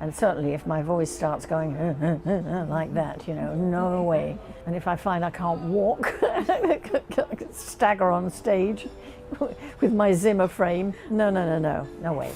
And certainly if my voice starts going like that, no way. And if I find I can't walk, stagger on stage with my Zimmer frame, no way.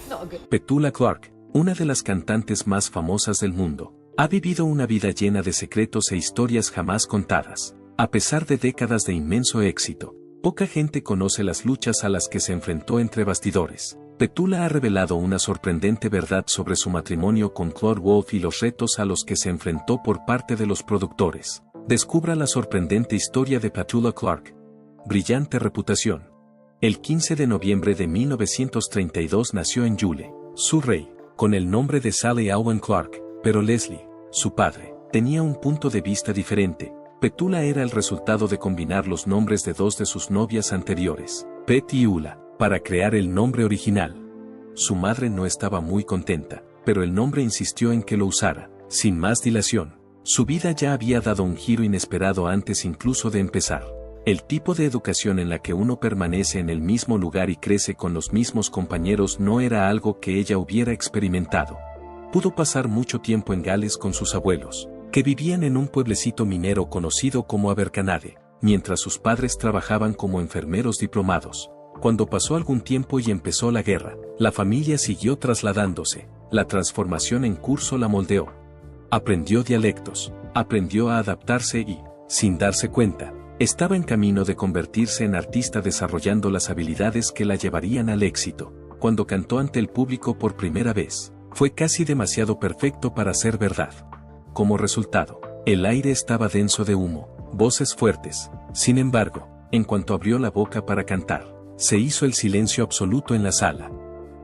Petula Clark, una de las cantantes más famosas del mundo, ha vivido una vida llena de secretos e historias jamás contadas. A pesar de décadas de inmenso éxito, poca gente conoce las luchas a las que se enfrentó entre bastidores. Petula ha revelado una sorprendente verdad sobre su matrimonio con Claude Wolf y los retos a los que se enfrentó por parte de los productores. Descubra la sorprendente historia de Petula Clark. Brillante reputación. El 15 de noviembre de 1932 nació en Yule, Surrey, con el nombre de Sally Owen Clark, pero Leslie, su padre, tenía un punto de vista diferente. Petula era el resultado de combinar los nombres de dos de sus novias anteriores, Pet y Ula, para crear el nombre original. Su madre no estaba muy contenta, pero el nombre insistió en que lo usara. Sin más dilación, su vida ya había dado un giro inesperado antes incluso de empezar. El tipo de educación en la que uno permanece en el mismo lugar y crece con los mismos compañeros no era algo que ella hubiera experimentado. Pudo pasar mucho tiempo en Gales con sus abuelos, que vivían en un pueblecito minero conocido como Abercanade, mientras sus padres trabajaban como enfermeros diplomados. Cuando pasó algún tiempo y empezó la guerra, la familia siguió trasladándose. La transformación en curso la moldeó. Aprendió dialectos, aprendió a adaptarse y, sin darse cuenta, estaba en camino de convertirse en artista desarrollando las habilidades que la llevarían al éxito. Cuando cantó ante el público por primera vez, fue casi demasiado perfecto para ser verdad. Como resultado, el aire estaba denso de humo, voces fuertes. Sin embargo, en cuanto abrió la boca para cantar, se hizo el silencio absoluto en la sala.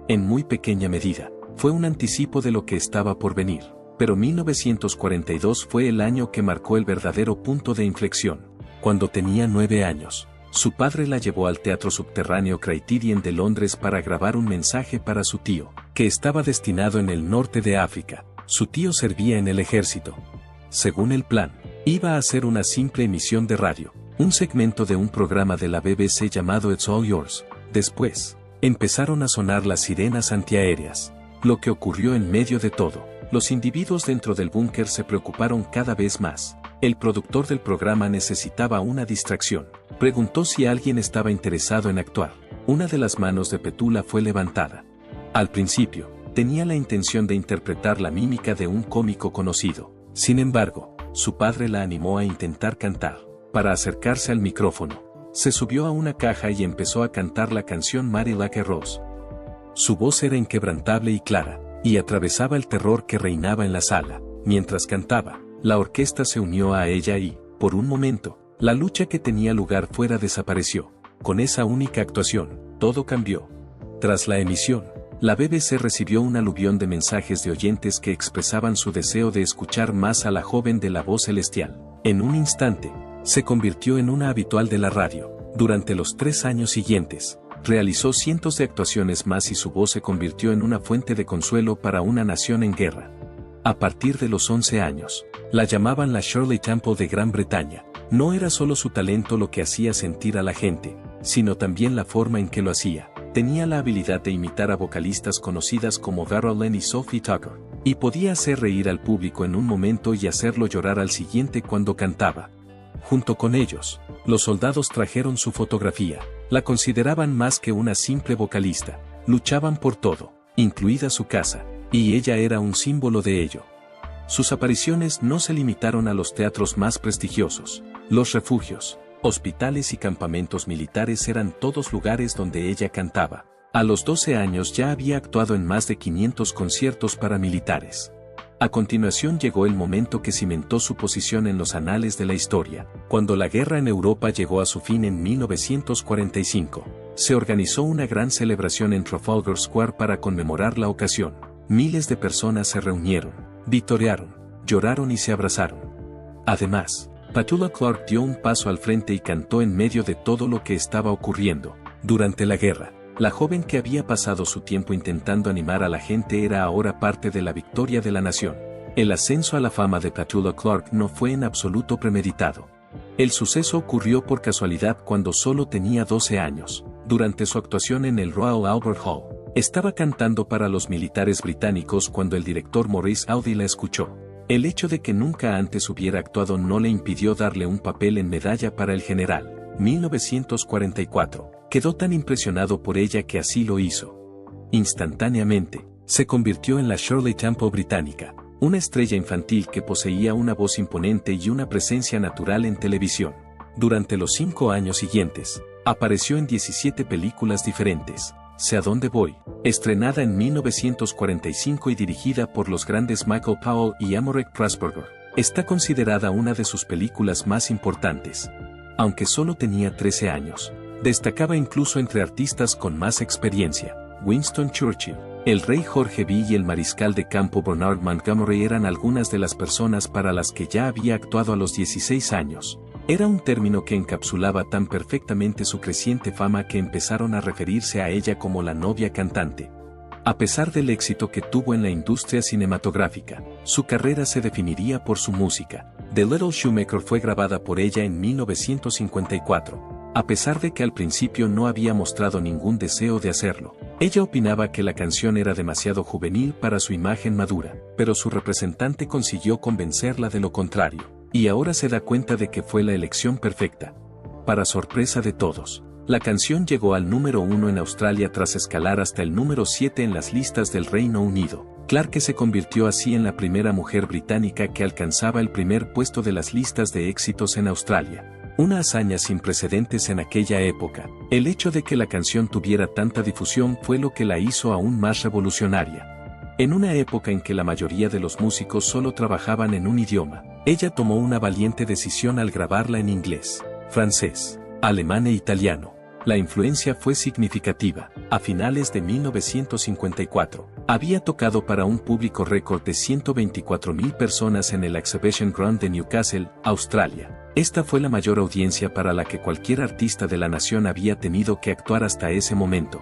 En muy pequeña medida, fue un anticipo de lo que estaba por venir, pero 1942 fue el año que marcó el verdadero punto de inflexión. Cuando tenía 9 años, su padre la llevó al teatro subterráneo Criterion de Londres para grabar un mensaje para su tío, que estaba destinado en el norte de África. Su tío servía en el ejército. Según el plan, iba a hacer una simple emisión de radio, un segmento de un programa de la BBC llamado It's All Yours. Después, empezaron a sonar las sirenas antiaéreas. Lo que ocurrió en medio de todo, los individuos dentro del búnker se preocuparon cada vez más. El productor del programa necesitaba una distracción. Preguntó si alguien estaba interesado en actuar. Una de las manos de Petula fue levantada. Al principio, tenía la intención de interpretar la mímica de un cómico conocido. Sin embargo, su padre la animó a intentar cantar. Para acercarse al micrófono, se subió a una caja y empezó a cantar la canción Mary Like a Rose. Su voz era inquebrantable y clara, y atravesaba el terror que reinaba en la sala. Mientras cantaba, la orquesta se unió a ella y, por un momento, la lucha que tenía lugar fuera desapareció. Con esa única actuación, todo cambió. Tras la emisión, la BBC recibió un aluvión de mensajes de oyentes que expresaban su deseo de escuchar más a la joven de la voz celestial. En un instante, se convirtió en una habitual de la radio. Durante los 3 años siguientes, realizó cientos de actuaciones más y su voz se convirtió en una fuente de consuelo para una nación en guerra. A partir de los 11 años, la llamaban la Shirley Temple de Gran Bretaña. No era solo su talento lo que hacía sentir a la gente, sino también la forma en que lo hacía. Tenía la habilidad de imitar a vocalistas conocidas como Vera Lynn y Sophie Tucker, y podía hacer reír al público en un momento y hacerlo llorar al siguiente cuando cantaba. Junto con ellos, los soldados trajeron su fotografía. La consideraban más que una simple vocalista. Luchaban por todo, incluida su casa, y ella era un símbolo de ello. Sus apariciones no se limitaron a los teatros más prestigiosos. Los refugios, hospitales y campamentos militares eran todos lugares donde ella cantaba. A los 12 años ya había actuado en más de 500 conciertos para militares. A continuación llegó el momento que cimentó su posición en los anales de la historia. Cuando la guerra en Europa llegó a su fin en 1945, se organizó una gran celebración en Trafalgar Square para conmemorar la ocasión. Miles de personas se reunieron, vitorearon, lloraron y se abrazaron. Además, Petula Clark dio un paso al frente y cantó en medio de todo lo que estaba ocurriendo. Durante la guerra, la joven que había pasado su tiempo intentando animar a la gente era ahora parte de la victoria de la nación. El ascenso a la fama de Petula Clark no fue en absoluto premeditado. El suceso ocurrió por casualidad cuando solo tenía 12 años. Durante su actuación en el Royal Albert Hall, Estaba cantando para los militares británicos cuando el director Maurice Audi la escuchó. El hecho de que nunca antes hubiera actuado no le impidió darle un papel en Medalla para el General, 1944. Quedó tan impresionado por ella que así lo hizo. Instantáneamente, se convirtió en la Shirley Temple británica, una estrella infantil que poseía una voz imponente y una presencia natural en televisión. Durante los 5 años siguientes, apareció en 17 películas diferentes. Sé a dónde voy, estrenada en 1945 y dirigida por los grandes Michael Powell y Amorek Pressburger, está considerada una de sus películas más importantes. Aunque solo tenía 13 años, destacaba incluso entre artistas con más experiencia. Winston Churchill, el rey Jorge V y el mariscal de campo Bernard Montgomery eran algunas de las personas para las que ya había actuado a los 16 años. Era un término que encapsulaba tan perfectamente su creciente fama que empezaron a referirse a ella como la novia cantante. A pesar del éxito que tuvo en la industria cinematográfica, su carrera se definiría por su música. The Little Shoemaker fue grabada por ella en 1954, a pesar de que al principio no había mostrado ningún deseo de hacerlo. Ella opinaba que la canción era demasiado juvenil para su imagen madura, pero su representante consiguió convencerla de lo contrario. Y ahora se da cuenta de que fue la elección perfecta. Para sorpresa de todos, la canción llegó al número 1 en Australia tras escalar hasta el número 7 en las listas del Reino Unido. Clarke se convirtió así en la primera mujer británica que alcanzaba el primer puesto de las listas de éxitos en Australia. Una hazaña sin precedentes en aquella época. El hecho de que la canción tuviera tanta difusión fue lo que la hizo aún más revolucionaria. En una época en que la mayoría de los músicos solo trabajaban en un idioma, ella tomó una valiente decisión al grabarla en inglés, francés, alemán e italiano. La influencia fue significativa. A finales de 1954, había tocado para un público récord de 124,000 personas en el Exhibition Ground de Newcastle, Australia. Esta fue la mayor audiencia para la que cualquier artista de la nación había tenido que actuar hasta ese momento.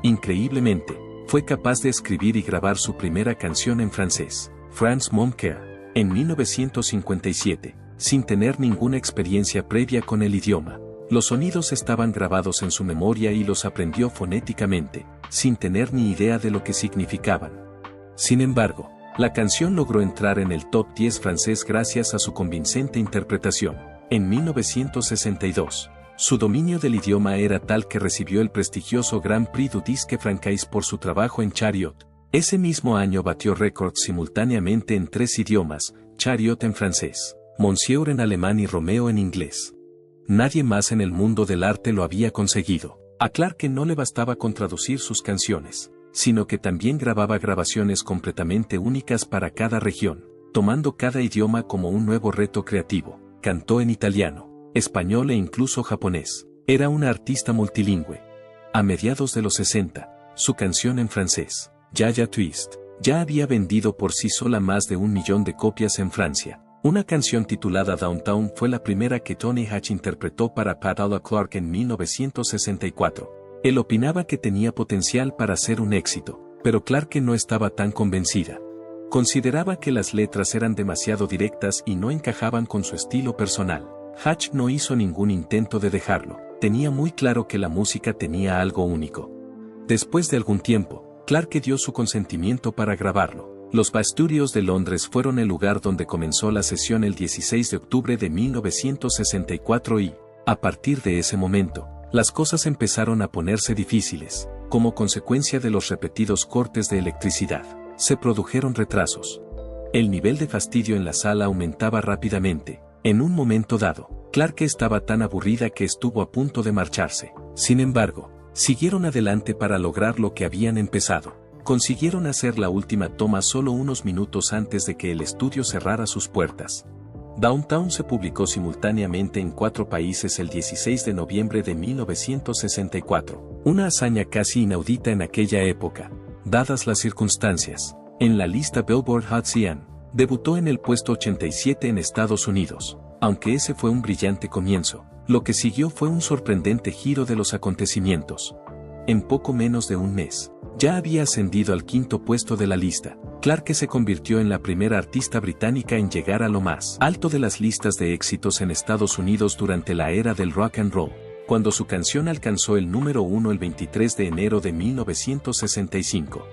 Increíblemente, fue capaz de escribir y grabar su primera canción en francés, France Mon Cœur, en 1957, sin tener ninguna experiencia previa con el idioma. Los sonidos estaban grabados en su memoria y los aprendió fonéticamente, sin tener ni idea de lo que significaban. Sin embargo, la canción logró entrar en el top 10 francés gracias a su convincente interpretación. En 1962, su dominio del idioma era tal que recibió el prestigioso Grand Prix du Disque Francais por su trabajo en Chariot. Ese mismo año batió récords simultáneamente en 3 idiomas, Chariot en francés, Monsieur en alemán y Romeo en inglés. Nadie más en el mundo del arte lo había conseguido. A Clarke no le bastaba con traducir sus canciones, sino que también grababa grabaciones completamente únicas para cada región, tomando cada idioma como un nuevo reto creativo. Cantó en italiano, español e incluso japonés. Era una artista multilingüe. A mediados de los 60, su canción en francés, Yaya Twist, ya había vendido por sí sola más de 1 millón de copias en Francia. Una canción titulada Downtown fue la primera que Tony Hatch interpretó para Petula Clarke en 1964. Él opinaba que tenía potencial para ser un éxito, pero Clarke no estaba tan convencida. Consideraba que las letras eran demasiado directas y no encajaban con su estilo personal. Hatch no hizo ningún intento de dejarlo. Tenía muy claro que la música tenía algo único. Después de algún tiempo, Clarke dio su consentimiento para grabarlo. Los BA Studios de Londres fueron el lugar donde comenzó la sesión el 16 de octubre de 1964 y, a partir de ese momento, las cosas empezaron a ponerse difíciles. Como consecuencia de los repetidos cortes de electricidad, se produjeron retrasos. El nivel de fastidio en la sala aumentaba rápidamente. En un momento dado, Clarke estaba tan aburrida que estuvo a punto de marcharse. Sin embargo, siguieron adelante para lograr lo que habían empezado. Consiguieron hacer la última toma solo unos minutos antes de que el estudio cerrara sus puertas. Downtown se publicó simultáneamente en 4 países el 16 de noviembre de 1964, una hazaña casi inaudita en aquella época, dadas las circunstancias. En la lista Billboard Hot 100, debutó en el puesto 87 en Estados Unidos. Aunque ese fue un brillante comienzo, lo que siguió fue un sorprendente giro de los acontecimientos. En poco menos de un mes, ya había ascendido al 5º puesto de la lista. Clarke se convirtió en la primera artista británica en llegar a lo más alto de las listas de éxitos en Estados Unidos durante la era del rock and roll. cuando su canción alcanzó el número 1 el 23 de enero de 1965.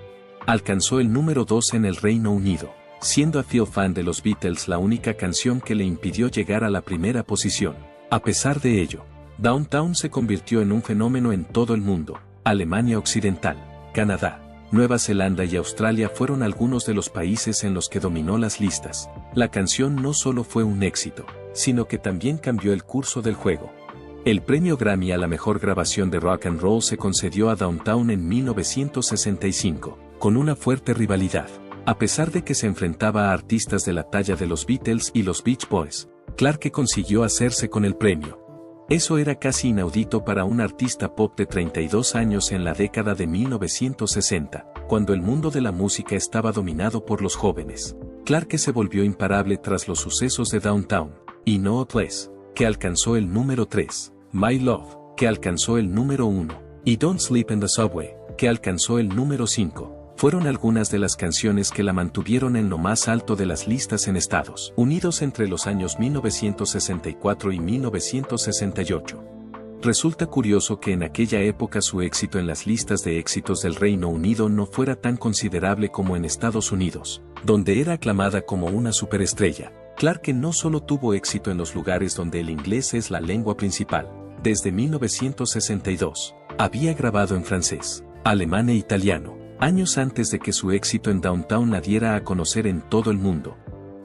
Alcanzó el número 2 en el Reino Unido, siendo a Phil fan de los Beatles la única canción que le impidió llegar a la primera posición. A pesar de ello, Downtown se convirtió en un fenómeno en todo el mundo. Alemania Occidental, Canadá, Nueva Zelanda y Australia fueron algunos de los países en los que dominó las listas. La canción no solo fue un éxito, sino que también cambió el curso del juego. El premio Grammy a la mejor grabación de rock and roll se concedió a Downtown en 1965, con una fuerte rivalidad. A pesar de que se enfrentaba a artistas de la talla de los Beatles y los Beach Boys, Clarke consiguió hacerse con el premio. Eso era casi inaudito para un artista pop de 32 años en la década de 1960, cuando el mundo de la música estaba dominado por los jóvenes. Clarke se volvió imparable tras los sucesos de Downtown, y No Place, que alcanzó el número 3, My Love, que alcanzó el número 1, y Don't Sleep in the Subway, que alcanzó el número 5. Fueron algunas de las canciones que la mantuvieron en lo más alto de las listas en Estados Unidos entre los años 1964 y 1968. Resulta curioso que en aquella época su éxito en las listas de éxitos del Reino Unido no fuera tan considerable como en Estados Unidos, donde era aclamada como una superestrella. Clarke no solo tuvo éxito en los lugares donde el inglés es la lengua principal. Desde 1962, había grabado en francés, alemán e italiano, años antes de que su éxito en Downtown la diera a conocer en todo el mundo.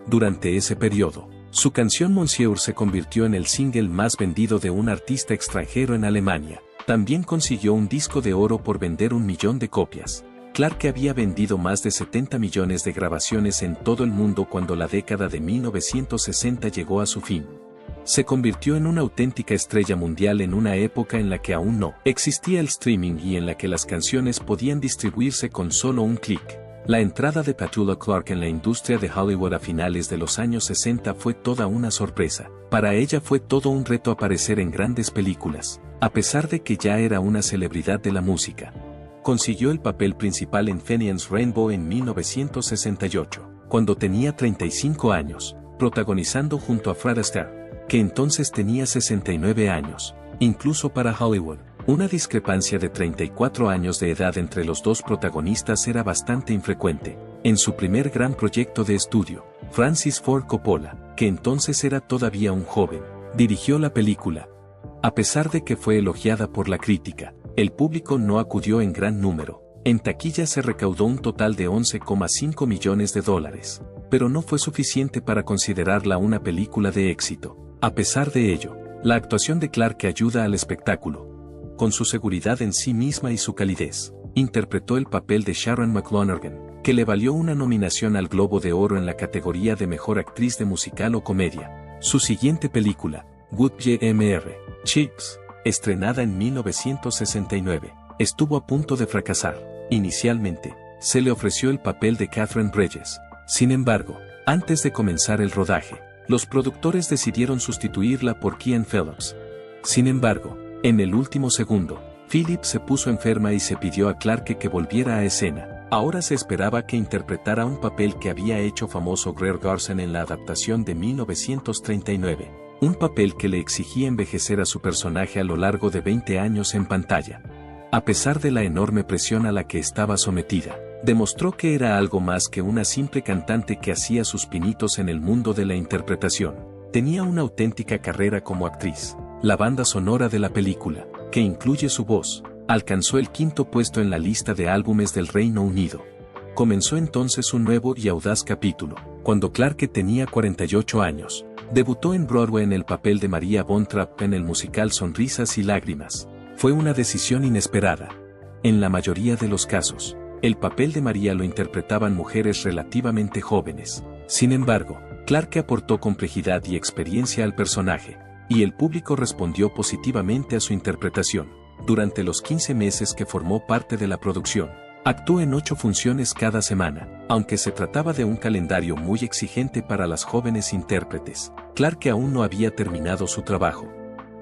Durante ese periodo, su canción Monsieur se convirtió en el single más vendido de un artista extranjero en Alemania. También consiguió un disco de oro por vender 1 millón de copias. Clarke había vendido más de 70 millones de grabaciones en todo el mundo cuando la década de 1960 llegó a su fin. Se convirtió en una auténtica estrella mundial en una época en la que aún no existía el streaming y en la que las canciones podían distribuirse con solo un clic. La entrada de Petula Clarke en la industria de Hollywood a finales de los años 60 fue toda una sorpresa. Para ella fue todo un reto aparecer en grandes películas, a pesar de que ya era una celebridad de la música. Consiguió el papel principal en Fenian's Rainbow en 1968, cuando tenía 35 años, protagonizando junto a Fred Astaire, que entonces tenía 69 años. Incluso para Hollywood, una discrepancia de 34 años de edad entre los dos protagonistas era bastante infrecuente. En su primer gran proyecto de estudio, Francis Ford Coppola, que entonces era todavía un joven, dirigió la película. A pesar de que fue elogiada por la crítica, el público no acudió en gran número. En taquilla se recaudó un total de $11,5 millones, pero no fue suficiente para considerarla una película de éxito. A pesar de ello, la actuación de Clarke ayuda al espectáculo. Con su seguridad en sí misma y su calidez, interpretó el papel de Sharon McLonergan, que le valió una nominación al Globo de Oro en la categoría de Mejor Actriz de Musical o Comedia. Su siguiente película, Good Mr. Chips, estrenada en 1969, estuvo a punto de fracasar. Inicialmente, se le ofreció el papel de Catherine Bridges. Sin embargo, antes de comenzar el rodaje, los productores decidieron sustituirla por Kian Phillips. Sin embargo, en el último segundo, Phillips se puso enferma y se pidió a Clarke que volviera a escena. Ahora se esperaba que interpretara un papel que había hecho famoso Greer Garson en la adaptación de 1939, un papel que le exigía envejecer a su personaje a lo largo de 20 años en pantalla. A pesar de la enorme presión a la que estaba sometida, demostró que era algo más que una simple cantante que hacía sus pinitos en el mundo de la interpretación. Tenía una auténtica carrera como actriz. La banda sonora de la película, que incluye su voz, alcanzó el 5º puesto en la lista de álbumes del Reino Unido. Comenzó entonces un nuevo y audaz capítulo, cuando Clarke tenía 48 años. Debutó en Broadway en el papel de Maria Von Trapp en el musical Sonrisas y Lágrimas. Fue una decisión inesperada. En la mayoría de los casos, el papel de María lo interpretaban mujeres relativamente jóvenes. Sin embargo, Clarke aportó complejidad y experiencia al personaje, y el público respondió positivamente a su interpretación. Durante los 15 meses que formó parte de la producción, actuó en 8 funciones cada semana, aunque se trataba de un calendario muy exigente para las jóvenes intérpretes. Clarke aún no había terminado su trabajo.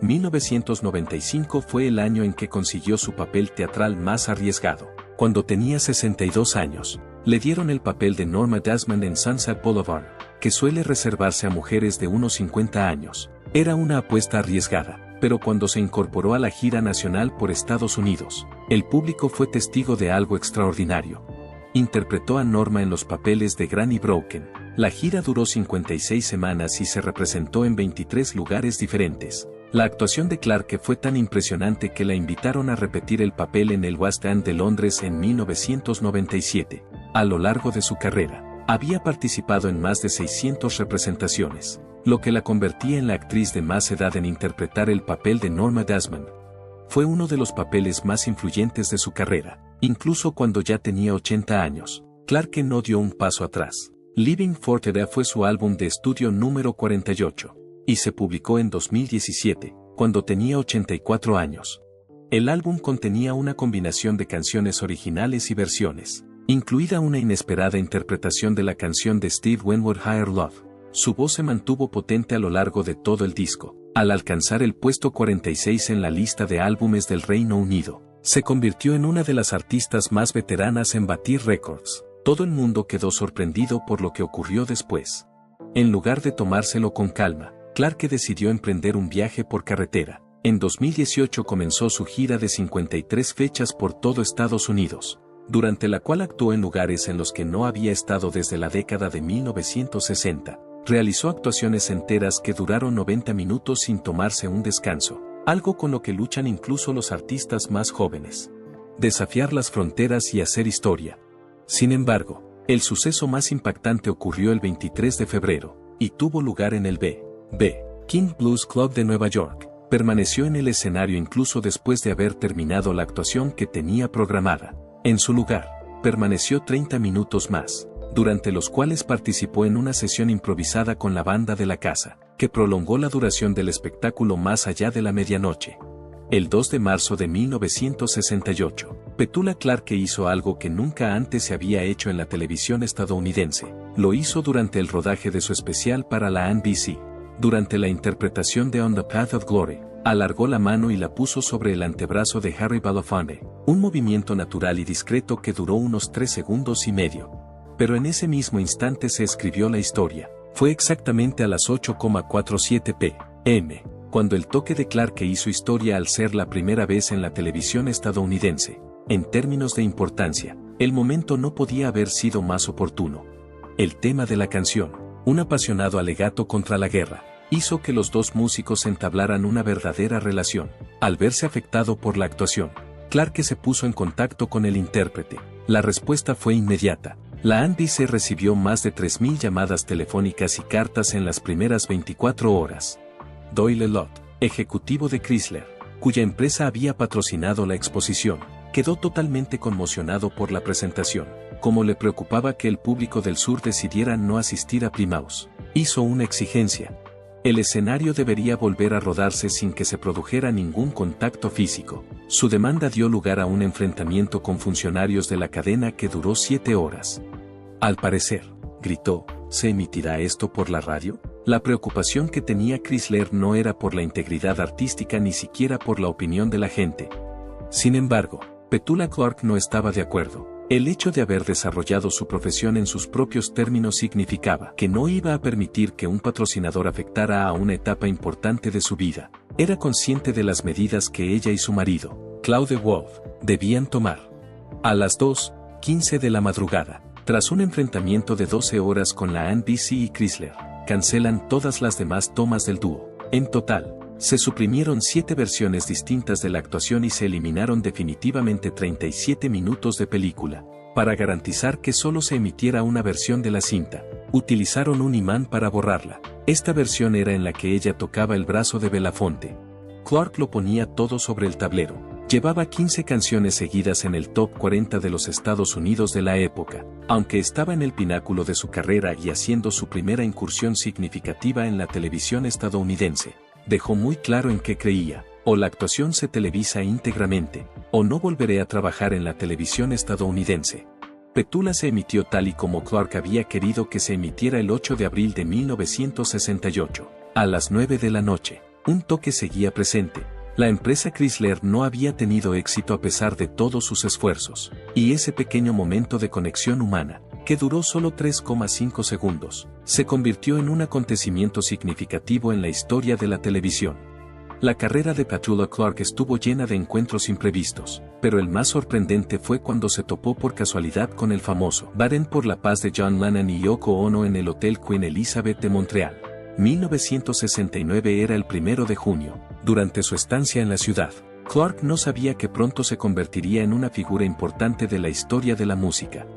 1995 fue el año en que consiguió su papel teatral más arriesgado. Cuando tenía 62 años, le dieron el papel de Norma Desmond en Sunset Boulevard, que suele reservarse a mujeres de unos 50 años. Era una apuesta arriesgada, pero cuando se incorporó a la gira nacional por Estados Unidos, el público fue testigo de algo extraordinario. Interpretó a Norma en los papeles de Granny Broken. La gira duró 56 semanas y se representó en 23 lugares diferentes. La actuación de Clarke fue tan impresionante que la invitaron a repetir el papel en el West End de Londres en 1997. A lo largo de su carrera, había participado en más de 600 representaciones, lo que la convertía en la actriz de más edad en interpretar el papel de Norma Desmond. Fue uno de los papeles más influyentes de su carrera, incluso cuando ya tenía 80 años. Clarke no dio un paso atrás. Living for Today fue su álbum de estudio número 48, y se publicó en 2017, cuando tenía 84 años. El álbum contenía una combinación de canciones originales y versiones, incluida una inesperada interpretación de la canción de Steve Winwood Higher Love. Su voz se mantuvo potente a lo largo de todo el disco. Al alcanzar el puesto 46 en la lista de álbumes del Reino Unido, se convirtió en una de las artistas más veteranas en batir récords. Todo el mundo quedó sorprendido por lo que ocurrió después. En lugar de tomárselo con calma, Clarke decidió emprender un viaje por carretera. En 2018 comenzó su gira de 53 fechas por todo Estados Unidos, durante la cual actuó en lugares en los que no había estado desde la década de 1960. Realizó actuaciones enteras que duraron 90 minutos sin tomarse un descanso, algo con lo que luchan incluso los artistas más jóvenes. Desafiar las fronteras y hacer historia. Sin embargo, el suceso más impactante ocurrió el 23 de febrero, y tuvo lugar en el B.B. King Blues Club de Nueva York. Permaneció en el escenario incluso después de haber terminado la actuación que tenía programada. En su lugar, permaneció 30 minutos más, durante los cuales participó en una sesión improvisada con la banda de la casa, que prolongó la duración del espectáculo más allá de la medianoche. El 2 de marzo de 1968, Petula Clarke hizo algo que nunca antes se había hecho en la televisión estadounidense. Lo hizo durante el rodaje de su especial para la NBC. Durante la interpretación de On the Path of Glory, alargó la mano y la puso sobre el antebrazo de Harry Belafonte, un movimiento natural y discreto que duró unos 3 segundos y medio. Pero en ese mismo instante se escribió la historia. Fue exactamente a las 8:47 p.m., cuando el toque de Clarke hizo historia al ser la primera vez en la televisión estadounidense. En términos de importancia, el momento no podía haber sido más oportuno. El tema de la canción, un apasionado alegato contra la guerra, hizo que los dos músicos entablaran una verdadera relación. Al verse afectado por la actuación, Clarke se puso en contacto con el intérprete. La respuesta fue inmediata. La NBC recibió más de 3.000 llamadas telefónicas y cartas en las primeras 24 horas. Doyle Lott, ejecutivo de Chrysler, cuya empresa había patrocinado la exposición, quedó totalmente conmocionado por la presentación. Como le preocupaba que el público del sur decidiera no asistir a Plymouth, hizo una exigencia. El escenario debería volver a rodarse sin que se produjera ningún contacto físico. Su demanda dio lugar a un enfrentamiento con funcionarios de la cadena que duró 7 horas. Al parecer, gritó, ¿se emitirá esto por la radio? La preocupación que tenía Chrysler no era por la integridad artística ni siquiera por la opinión de la gente. Sin embargo, Petula Clarke no estaba de acuerdo. El hecho de haber desarrollado su profesión en sus propios términos significaba que no iba a permitir que un patrocinador afectara a una etapa importante de su vida. Era consciente de las medidas que ella y su marido, Claude Wolf, debían tomar. A las 2:15 de la madrugada, tras un enfrentamiento de 12 horas con la NBC y Chrysler, cancelan todas las demás tomas del dúo. En total, se suprimieron 7 versiones distintas de la actuación y se eliminaron definitivamente 37 minutos de película. Para garantizar que solo se emitiera una versión de la cinta, utilizaron un imán para borrarla. Esta versión era en la que ella tocaba el brazo de Belafonte. Clarke lo ponía todo sobre el tablero. Llevaba 15 canciones seguidas en el top 40 de los Estados Unidos de la época. Aunque estaba en el pináculo de su carrera y haciendo su primera incursión significativa en la televisión estadounidense, dejó muy claro en qué creía: o la actuación se televisa íntegramente, o no volveré a trabajar en la televisión estadounidense. Petula se emitió tal y como Clarke había querido que se emitiera el 8 de abril de 1968, a las 9 de la noche. Un toque seguía presente. La empresa Chrysler no había tenido éxito a pesar de todos sus esfuerzos, y ese pequeño momento de conexión humana, que duró solo 3,5 segundos, se convirtió en un acontecimiento significativo en la historia de la televisión. La carrera de Petula Clark estuvo llena de encuentros imprevistos, pero el más sorprendente fue cuando se topó por casualidad con el famoso Baren por la Paz de John Lennon y Yoko Ono en el Hotel Queen Elizabeth de Montreal. 1969 era el 1 de junio. Durante su estancia en la ciudad, Clark no sabía que pronto se convertiría en una figura importante de la historia de la música.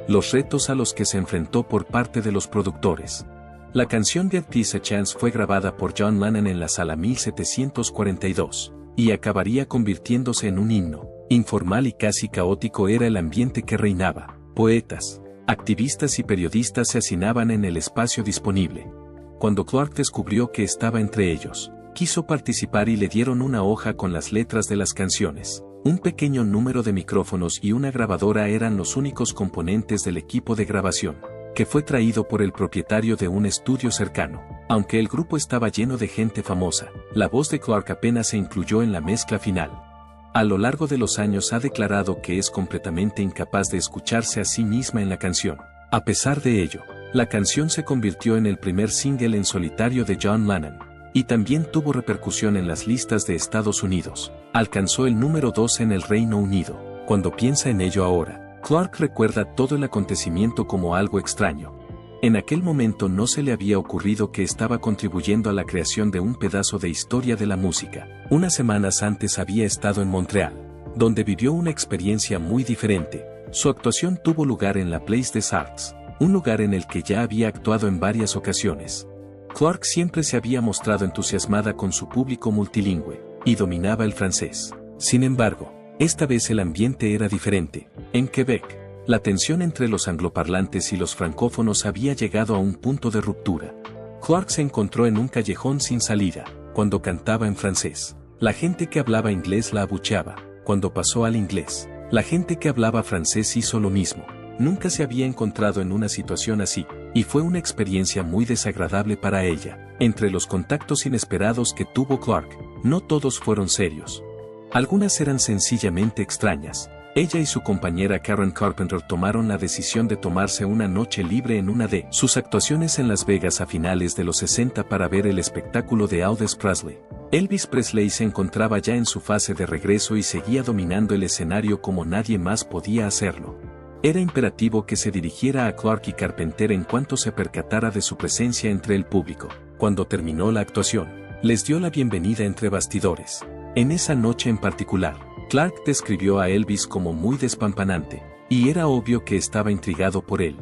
Los retos a los que se enfrentó por parte de los productores. La canción Give Peace a Chance fue grabada por John Lennon en la sala 1742, y acabaría convirtiéndose en un himno. Informal y casi caótico era el ambiente que reinaba. Poetas, activistas y periodistas se hacinaban en el espacio disponible. Cuando Clark descubrió que estaba entre ellos, quiso participar y le dieron una hoja con las letras de las canciones. Un pequeño número de micrófonos y una grabadora eran los únicos componentes del equipo de grabación, que fue traído por el propietario de un estudio cercano. Aunque el grupo estaba lleno de gente famosa, la voz de Clark apenas se incluyó en la mezcla final. A lo largo de los años ha declarado que es completamente incapaz de escucharse a sí misma en la canción. A pesar de ello, la canción se convirtió en el primer single en solitario de John Lennon, y también tuvo repercusión en las listas de Estados Unidos. Alcanzó el número 2 en el Reino Unido. Cuando piensa en ello ahora, Clark recuerda todo el acontecimiento como algo extraño. En aquel momento no se le había ocurrido que estaba contribuyendo a la creación de un pedazo de historia de la música. Unas semanas antes había estado en Montreal, donde vivió una experiencia muy diferente. Su actuación tuvo lugar en la Place des Arts, un lugar en el que ya había actuado en varias ocasiones. Clark siempre se había mostrado entusiasmada con su público multilingüe, y dominaba el francés. Sin embargo, esta vez el ambiente era diferente. En Quebec, la tensión entre los angloparlantes y los francófonos había llegado a un punto de ruptura. Clark se encontró en un callejón sin salida, cuando cantaba en francés. La gente que hablaba inglés la abucheaba. Cuando pasó al inglés, la gente que hablaba francés hizo lo mismo. Nunca se había encontrado en una situación así, y fue una experiencia muy desagradable para ella. Entre los contactos inesperados que tuvo Clark, no todos fueron serios. Algunas eran sencillamente extrañas. Ella y su compañera Karen Carpenter tomaron la decisión de tomarse una noche libre en una de sus actuaciones en Las Vegas a finales de los 60 para ver el espectáculo de Elvis Presley. Elvis Presley se encontraba ya en su fase de regreso y seguía dominando el escenario como nadie más podía hacerlo. Era imperativo que se dirigiera a Clark y Carpenter en cuanto se percatara de su presencia entre el público. Cuando terminó la actuación, les dio la bienvenida entre bastidores. En esa noche en particular, Clark describió a Elvis como muy despampanante, y era obvio que estaba intrigado por él.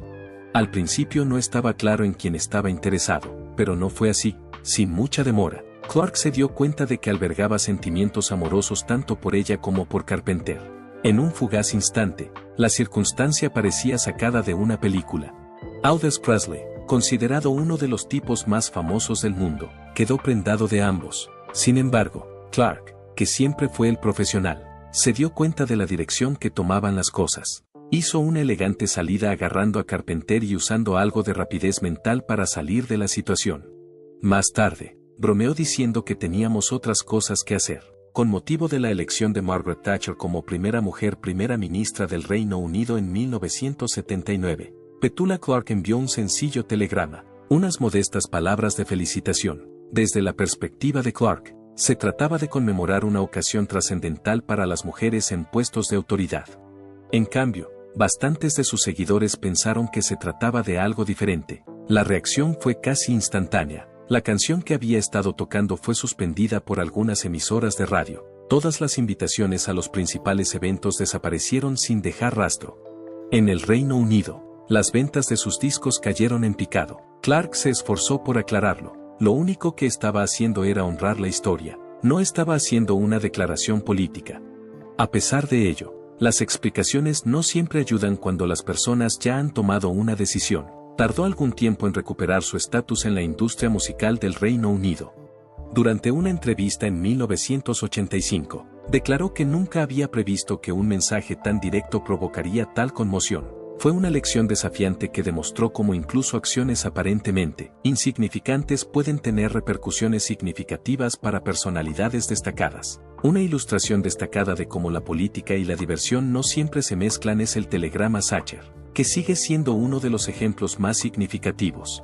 Al principio no estaba claro en quién estaba interesado, pero no fue así. Sin mucha demora, Clark se dio cuenta de que albergaba sentimientos amorosos tanto por ella como por Carpenter. En un fugaz instante, la circunstancia parecía sacada de una película. Elvis Presley, considerado uno de los tipos más famosos del mundo, quedó prendado de ambos. Sin embargo, Clark, que siempre fue el profesional, se dio cuenta de la dirección que tomaban las cosas. Hizo una elegante salida agarrando a Carpenter y usando algo de rapidez mental para salir de la situación. Más tarde, bromeó diciendo que teníamos otras cosas que hacer. Con motivo de la elección de Margaret Thatcher como primera mujer primera ministra del Reino Unido en 1979, Petula Clark envió un sencillo telegrama, unas modestas palabras de felicitación. Desde la perspectiva de Clark, se trataba de conmemorar una ocasión trascendental para las mujeres en puestos de autoridad. En cambio, bastantes de sus seguidores pensaron que se trataba de algo diferente. La reacción fue casi instantánea. La canción que había estado tocando fue suspendida por algunas emisoras de radio. Todas las invitaciones a los principales eventos desaparecieron sin dejar rastro. En el Reino Unido, las ventas de sus discos cayeron en picado. Clark se esforzó por aclararlo. Lo único que estaba haciendo era honrar la historia. No estaba haciendo una declaración política. A pesar de ello, las explicaciones no siempre ayudan cuando las personas ya han tomado una decisión. Tardó algún tiempo en recuperar su estatus en la industria musical del Reino Unido. Durante una entrevista en 1985, declaró que nunca había previsto que un mensaje tan directo provocaría tal conmoción. Fue una lección desafiante que demostró cómo incluso acciones aparentemente insignificantes pueden tener repercusiones significativas para personalidades destacadas. Una ilustración destacada de cómo la política y la diversión no siempre se mezclan es el telegrama Thatcher, que sigue siendo uno de los ejemplos más significativos.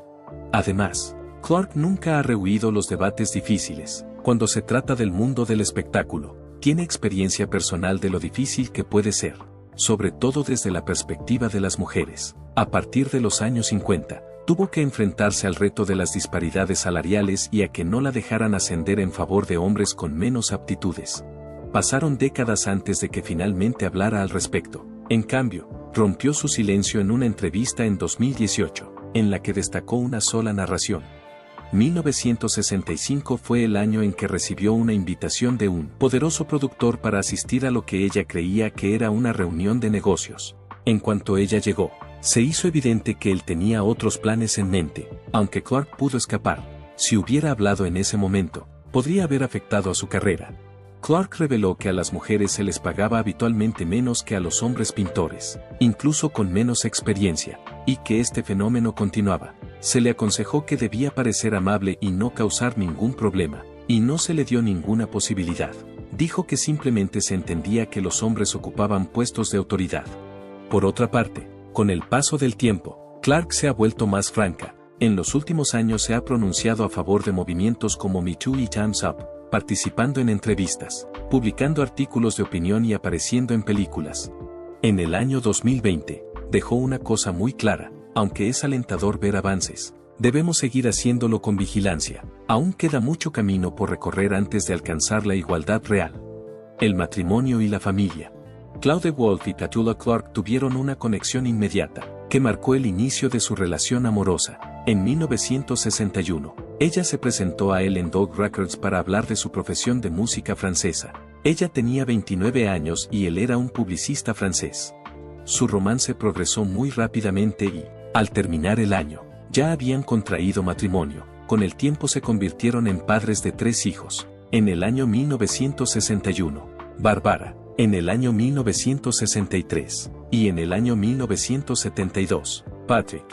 Además, Clark nunca ha rehuido los debates difíciles. Cuando se trata del mundo del espectáculo, tiene experiencia personal de lo difícil que puede ser, sobre todo desde la perspectiva de las mujeres. A partir de los años 50, tuvo que enfrentarse al reto de las disparidades salariales y a que no la dejaran ascender en favor de hombres con menos aptitudes. Pasaron décadas antes de que finalmente hablara al respecto. En cambio, rompió su silencio en una entrevista en 2018, en la que destacó una sola narración. 1965 fue el año en que recibió una invitación de un poderoso productor para asistir a lo que ella creía que era una reunión de negocios. En cuanto ella llegó, se hizo evidente que él tenía otros planes en mente. Aunque Clark pudo escapar, si hubiera hablado en ese momento, podría haber afectado a su carrera. Clark reveló que a las mujeres se les pagaba habitualmente menos que a los hombres pintores, incluso con menos experiencia, y que este fenómeno continuaba. Se le aconsejó que debía parecer amable y no causar ningún problema, y no se le dio ninguna posibilidad. Dijo que simplemente se entendía que los hombres ocupaban puestos de autoridad. Por otra parte, con el paso del tiempo, Clark se ha vuelto más franca. En los últimos años se ha pronunciado a favor de movimientos como Me Too y Time's Up, participando en entrevistas, publicando artículos de opinión y apareciendo en películas. En el año 2020, dejó una cosa muy clara: aunque es alentador ver avances, debemos seguir haciéndolo con vigilancia. Aún queda mucho camino por recorrer antes de alcanzar la igualdad real. El matrimonio y la familia. Claude Wolfe y Petula Clark tuvieron una conexión inmediata, que marcó el inicio de su relación amorosa. En 1961, ella se presentó a él en Dog Records para hablar de su profesión de música francesa. Ella tenía 29 años y él era un publicista francés. Su romance progresó muy rápidamente y, al terminar el año, ya habían contraído matrimonio. Con el tiempo se convirtieron en padres de 3 hijos. En el año 1961, Barbara. En el año 1963, y en el año 1972, Patrick.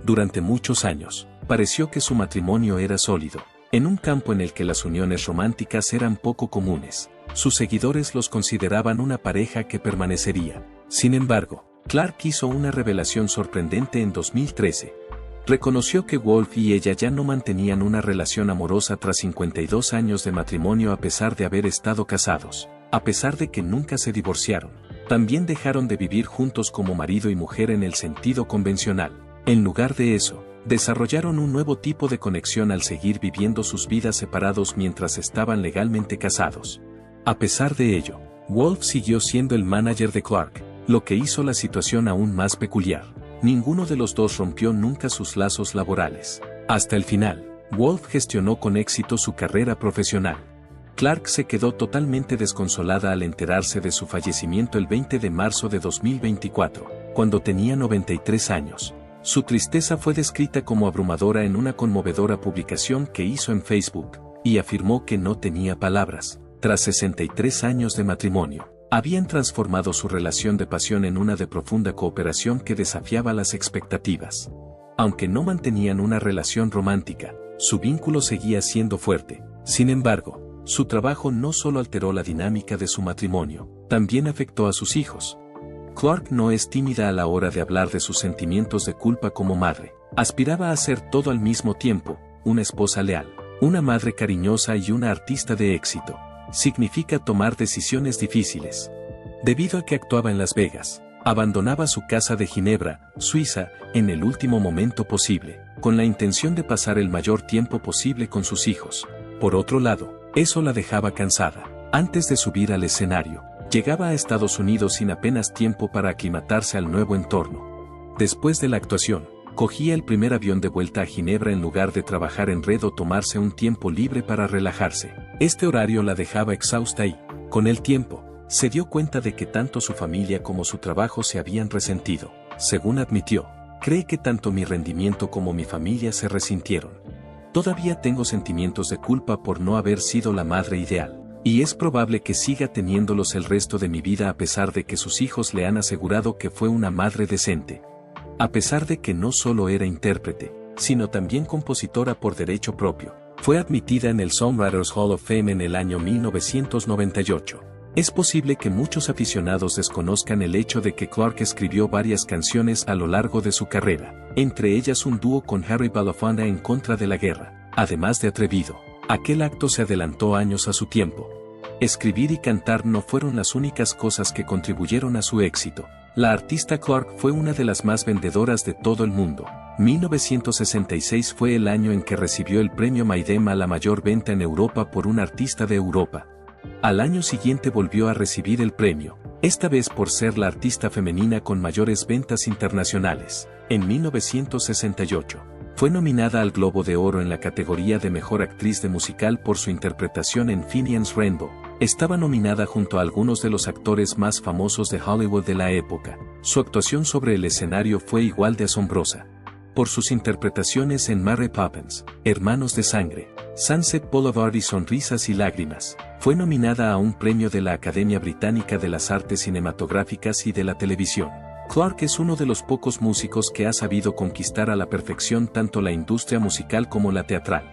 Durante muchos años, pareció que su matrimonio era sólido, en un campo en el que las uniones románticas eran poco comunes. Sus seguidores los consideraban una pareja que permanecería. Sin embargo, Clark hizo una revelación sorprendente en 2013. Reconoció que Wolfe y ella ya no mantenían una relación amorosa tras 52 años de matrimonio a pesar de haber estado casados. A pesar de que nunca se divorciaron, también dejaron de vivir juntos como marido y mujer en el sentido convencional. En lugar de eso, desarrollaron un nuevo tipo de conexión al seguir viviendo sus vidas separados mientras estaban legalmente casados. A pesar de ello, Wolfe siguió siendo el manager de Clark, lo que hizo la situación aún más peculiar. Ninguno de los dos rompió nunca sus lazos laborales. Hasta el final, Wolfe gestionó con éxito su carrera profesional. Clark se quedó totalmente desconsolada al enterarse de su fallecimiento el 20 de marzo de 2024, cuando tenía 93 años. Su tristeza fue descrita como abrumadora en una conmovedora publicación que hizo en Facebook, y afirmó que no tenía palabras. Tras 63 años de matrimonio, habían transformado su relación de pasión en una de profunda cooperación que desafiaba las expectativas. Aunque no mantenían una relación romántica, su vínculo seguía siendo fuerte. Sin embargo, su trabajo no solo alteró la dinámica de su matrimonio, también afectó a sus hijos. Clark no es tímida a la hora de hablar de sus sentimientos de culpa como madre. Aspiraba a ser todo al mismo tiempo: una esposa leal, una madre cariñosa y una artista de éxito. Significa tomar decisiones difíciles. Debido a que actuaba en Las Vegas, abandonaba su casa de Ginebra, Suiza, en el último momento posible, con la intención de pasar el mayor tiempo posible con sus hijos. Por otro lado, eso la dejaba cansada. Antes de subir al escenario, llegaba a Estados Unidos sin apenas tiempo para aclimatarse al nuevo entorno. Después de la actuación, cogía el primer avión de vuelta a Ginebra en lugar de trabajar en Red o tomarse un tiempo libre para relajarse. Este horario la dejaba exhausta y, con el tiempo, se dio cuenta de que tanto su familia como su trabajo se habían resentido. Según admitió, cree que tanto mi rendimiento como mi familia se resintieron. Todavía tengo sentimientos de culpa por no haber sido la madre ideal, y es probable que siga teniéndolos el resto de mi vida a pesar de que sus hijos le han asegurado que fue una madre decente. A pesar de que no solo era intérprete, sino también compositora por derecho propio, fue admitida en el Songwriters Hall of Fame en el año 1998. Es posible que muchos aficionados desconozcan el hecho de que Clark escribió varias canciones a lo largo de su carrera, entre ellas un dúo con Harry Belafonte en contra de la guerra. Además de atrevido, Aquel acto se adelantó años a su tiempo. Escribir y cantar no fueron las únicas cosas que contribuyeron a su éxito. La artista Clark fue una de las más vendedoras de todo el mundo. 1966 fue el año en que recibió el premio Maidem a la mayor venta en Europa por un artista de Europa. Al año siguiente volvió a recibir el premio, esta vez por ser la artista femenina con mayores ventas internacionales. En 1968, fue nominada al Globo de Oro en la categoría de Mejor Actriz de Musical por su interpretación en Finian's Rainbow. Estaba nominada junto a algunos de los actores más famosos de Hollywood de la época. Su actuación sobre el escenario fue igual de asombrosa. Por sus interpretaciones en Mary Poppins, Hermanos de Sangre, Sunset Boulevard y Sonrisas y Lágrimas, fue nominada a un premio de la Academia Británica de las Artes Cinematográficas y de la Televisión. Clark es uno de los pocos músicos que ha sabido conquistar a la perfección tanto la industria musical como la teatral.